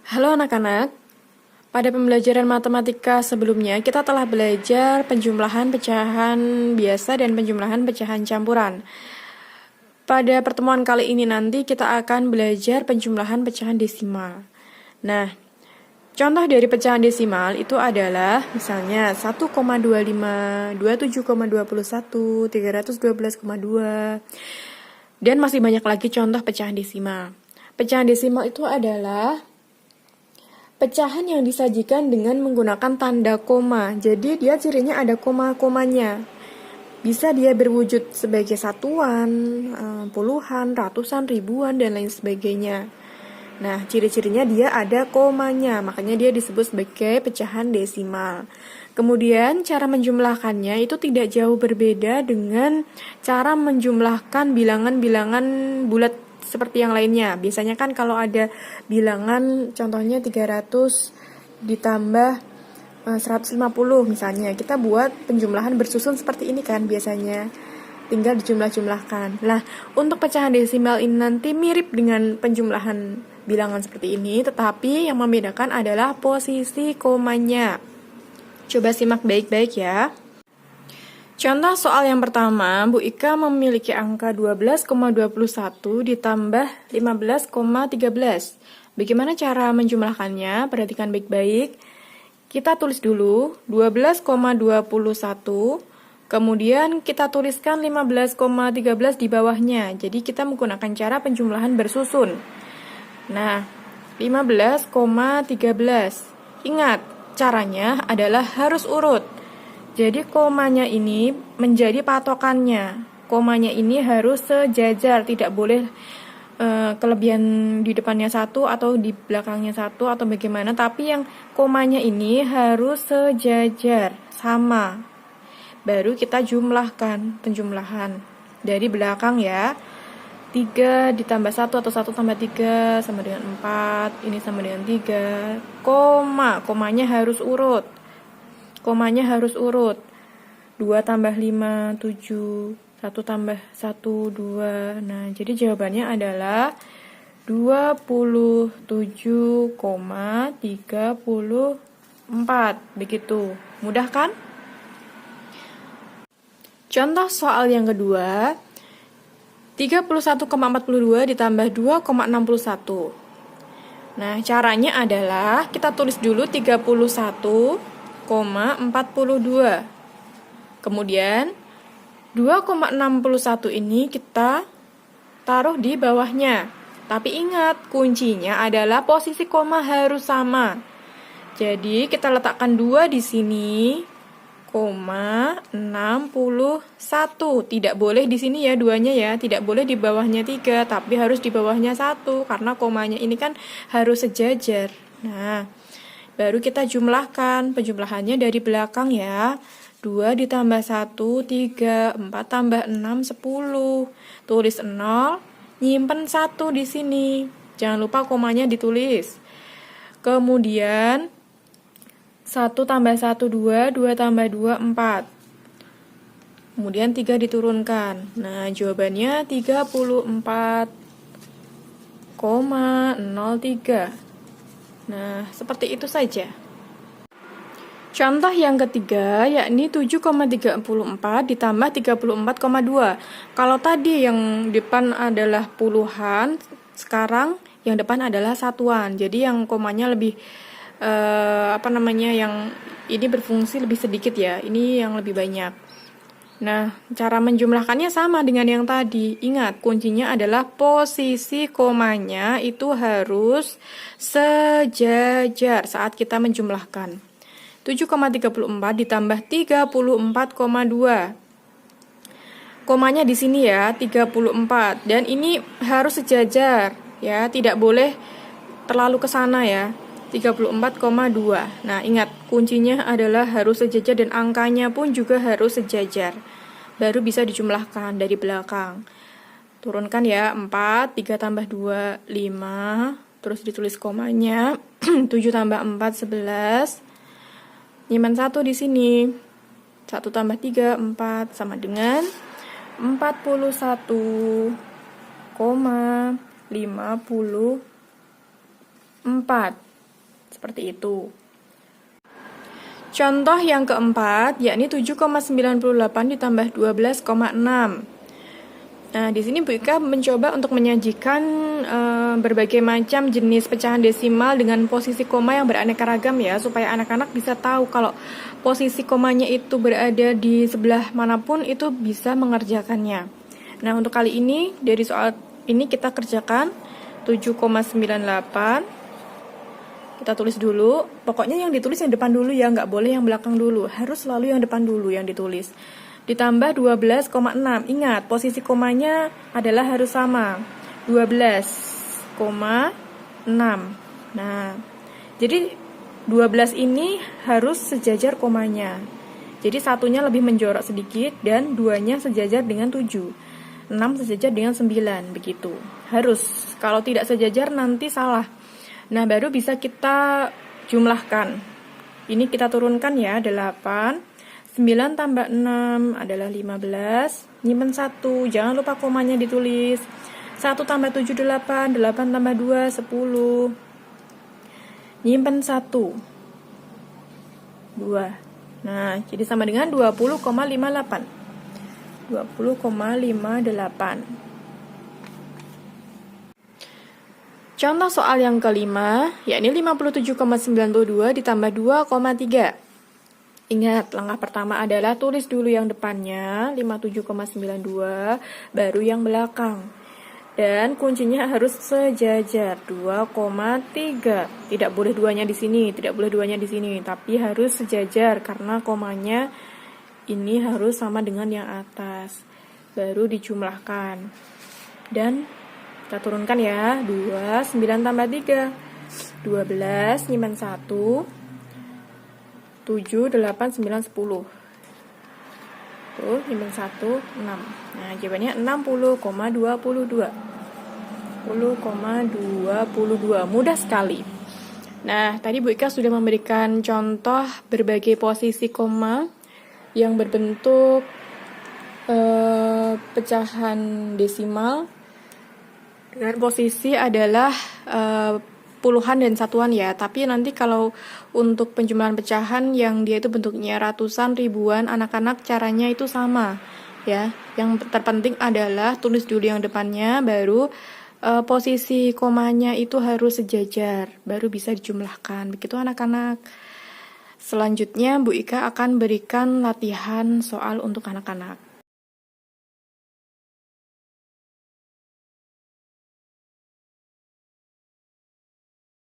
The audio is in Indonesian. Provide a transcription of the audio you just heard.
Halo anak-anak, pada pembelajaran matematika sebelumnya kita telah belajar penjumlahan pecahan biasa dan penjumlahan pecahan campuran. Pada pertemuan kali ini nanti kita akan belajar penjumlahan pecahan desimal. Nah, contoh dari pecahan desimal itu adalah misalnya 1,25, 27,21, 312,2, dan masih banyak lagi contoh pecahan desimal. Pecahan desimal itu adalah pecahan yang disajikan dengan menggunakan tanda koma. Jadi dia cirinya ada koma-komanya. Bisa dia berwujud sebagai satuan, puluhan, ratusan, ribuan, dan lain sebagainya. Nah, ciri-cirinya dia ada komanya, makanya dia disebut sebagai pecahan desimal. Kemudian cara menjumlahkannya itu tidak jauh berbeda dengan cara menjumlahkan bilangan-bilangan bulat seperti yang lainnya. Biasanya kan kalau ada bilangan contohnya 300 ditambah 150 misalnya, kita buat penjumlahan bersusun seperti ini kan biasanya. Tinggal dijumlah-jumlahkan. Nah, untuk pecahan desimal ini nanti mirip dengan penjumlahan bilangan seperti ini, tetapi yang membedakan adalah posisi komanya. Coba simak baik-baik ya. Contoh soal yang pertama, Bu Ika memiliki angka 12,21 ditambah 15,13. Bagaimana cara menjumlahkannya? Perhatikan baik-baik. Kita tulis dulu 12,21, kemudian kita tuliskan 15,13 di bawahnya. Jadi kita menggunakan cara penjumlahan bersusun. Nah, 15,13. Ingat, caranya adalah harus urut. Jadi komanya ini menjadi patokannya. Komanya ini harus sejajar, tidak boleh kelebihan di depannya satu atau di belakangnya satu atau bagaimana, tapi yang komanya ini harus sejajar, sama. Baru kita jumlahkan, penjumlahan dari belakang ya. 3 ditambah 1 atau 1 tambah 3 sama dengan 4, ini sama dengan 3, komanya harus urut. Komanya harus urut. 2 tambah 5, 7, 1 tambah 1, 2. Nah, jadi jawabannya adalah 27,34. Begitu. Mudah kan? Contoh soal yang kedua, 31,42 ditambah 2,61. Nah, caranya adalah kita tulis dulu 31,42. Kemudian 2,61 ini kita taruh di bawahnya. Tapi ingat, kuncinya adalah posisi koma harus sama. Jadi kita letakkan 2 di sini, 61. Tidak boleh di sini ya duanya ya, tidak boleh di bawahnya 3, tapi harus di bawahnya 1 karena komanya ini kan harus sejajar. Nah, baru kita jumlahkan, penjumlahannya dari belakang ya. 2 ditambah 1, 3, 4 tambah 6, 10. Tulis 0, nyimpen 1 di sini. Jangan lupa komanya ditulis. Kemudian 1 tambah 1, 2, 2 tambah 2, 4. Kemudian 3 diturunkan. Nah, jawabannya 34,03. Nah, seperti itu saja. Contoh yang ketiga, yakni 7,34 ditambah 34,2. Kalau tadi yang depan adalah puluhan, sekarang yang depan adalah satuan. Jadi yang komanya lebih, yang ini berfungsi lebih sedikit ya. Ini yang lebih banyak. Nah, cara menjumlahkannya sama dengan yang tadi. Ingat, kuncinya adalah posisi komanya itu harus sejajar saat kita menjumlahkan. 7,34 ditambah 34,2. Komanya di sini ya, 34. Dan ini harus sejajar ya, tidak boleh terlalu ke sana ya. 34,2. Nah, ingat, kuncinya adalah harus sejajar dan angkanya pun juga harus sejajar. Baru bisa dijumlahkan dari belakang. Turunkan ya, 4, 3 tambah 2, 5. Terus ditulis komanya. 7 tambah 4, 11. Nyimpen 1 di sini. 1 tambah 3, 4 sama dengan 41,54. Seperti itu. Contoh yang keempat, yakni 7,98 ditambah 12,6. Nah, di sini Bu Ika mencoba untuk menyajikan berbagai macam jenis pecahan desimal dengan posisi koma yang beraneka ragam ya, supaya anak-anak bisa tahu kalau posisi komanya itu berada di sebelah manapun itu bisa mengerjakannya. Nah, untuk kali ini dari soal ini kita kerjakan 7,98. Kita tulis dulu, pokoknya yang ditulis yang depan dulu ya, nggak boleh yang belakang dulu, harus selalu yang depan dulu yang ditulis. Ditambah 12,6. Ingat, posisi komanya adalah harus sama. 12,6. Nah, jadi 12 ini harus sejajar komanya. Jadi satunya lebih menjorok sedikit dan duanya sejajar dengan 7. 6 sejajar dengan 9, begitu. Harus, kalau tidak sejajar nanti salah. Nah, baru bisa kita jumlahkan. Ini kita turunkan ya, 8. 9 tambah 6 adalah 15. Nyimpen 1, jangan lupa komanya ditulis. 1 tambah 7, 8. 8 tambah 2, 10. Nyimpen 1. 2. Nah, jadi sama dengan 20,58. 20,58. Contoh soal yang kelima, yakni 57,92 ditambah 2,3. Ingat, langkah pertama adalah tulis dulu yang depannya, 57,92, baru yang belakang. Dan kuncinya harus sejajar, 2,3. Tidak boleh duanya di sini, tidak boleh duanya di sini, tapi harus sejajar karena komanya ini harus sama dengan yang atas. Baru dijumlahkan. Dan kita turunkan ya, 2, 9 tambah 3. 12, nyimpan 1. 7, 8, 9, 10. Tuh, nyimpen 1, 6. Nah, jawabannya 60,22. 60,22. Mudah sekali. Nah, tadi Bu Ika sudah memberikan contoh berbagai posisi koma yang berbentuk pecahan desimal dengan posisi adalah puluhan dan satuan ya, tapi nanti kalau untuk penjumlahan pecahan yang dia itu bentuknya ratusan, ribuan, anak-anak caranya itu sama ya. Yang terpenting adalah tulis dulu yang depannya, baru posisi komanya itu harus sejajar, baru bisa dijumlahkan. Begitu anak-anak. Selanjutnya Bu Ika akan berikan latihan soal untuk anak-anak.